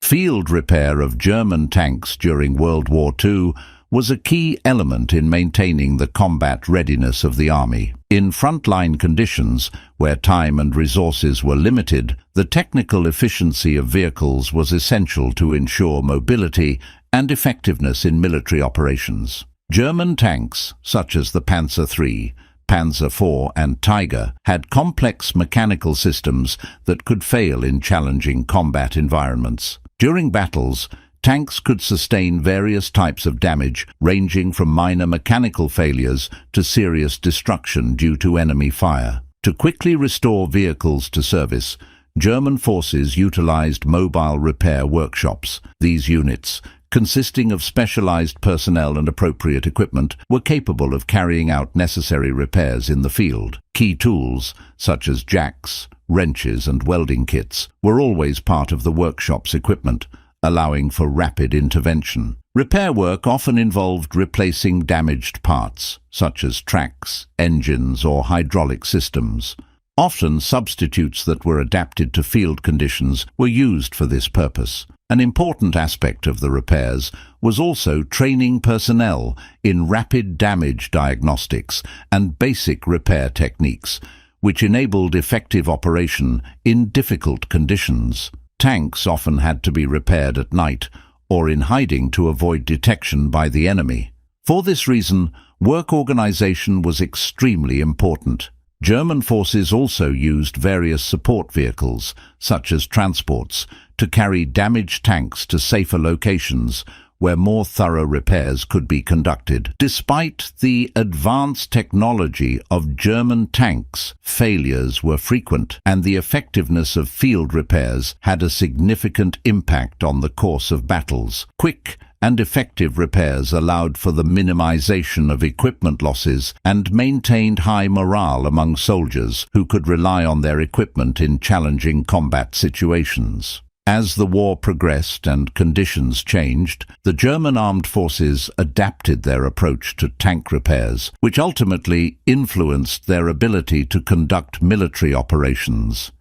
Field repair of German tanks during World War II was a key element in maintaining the combat readiness of the army. In frontline conditions, where time and resources were limited, the technical efficiency of vehicles was essential to ensure mobility and effectiveness in military operations. German tanks, such as the Panzer III, Panzer IV and Tiger, had complex mechanical systems that could fail in challenging combat environments. During battles, tanks could sustain various types of damage, ranging from minor mechanical failures to serious destruction due to enemy fire. To quickly restore vehicles to service, German forces utilized mobile repair workshops. These units, consisting of specialized personnel and appropriate equipment, were capable of carrying out necessary repairs in the field. Key tools, such as jacks, wrenches and welding kits, were always part of the workshop's equipment, allowing for rapid intervention. Repair work often involved replacing damaged parts, such as tracks, engines or hydraulic systems. Often substitutes that were adapted to field conditions were used for this purpose. An important aspect of the repairs was also training personnel in rapid damage diagnostics and basic repair techniques, which enabled effective operation in difficult conditions. Tanks often had to be repaired at night or in hiding to avoid detection by the enemy. For this reason, work organization was extremely important. German forces also used various support vehicles, such as transports, to carry damaged tanks to safer locations where more thorough repairs could be conducted. Despite the advanced technology of German tanks, failures were frequent, and the effectiveness of field repairs had a significant impact on the course of battles. Quick and effective repairs allowed for the minimization of equipment losses and maintained high morale among soldiers who could rely on their equipment in challenging combat situations. As the war progressed and conditions changed, the German armed forces adapted their approach to tank repairs, which ultimately influenced their ability to conduct military operations.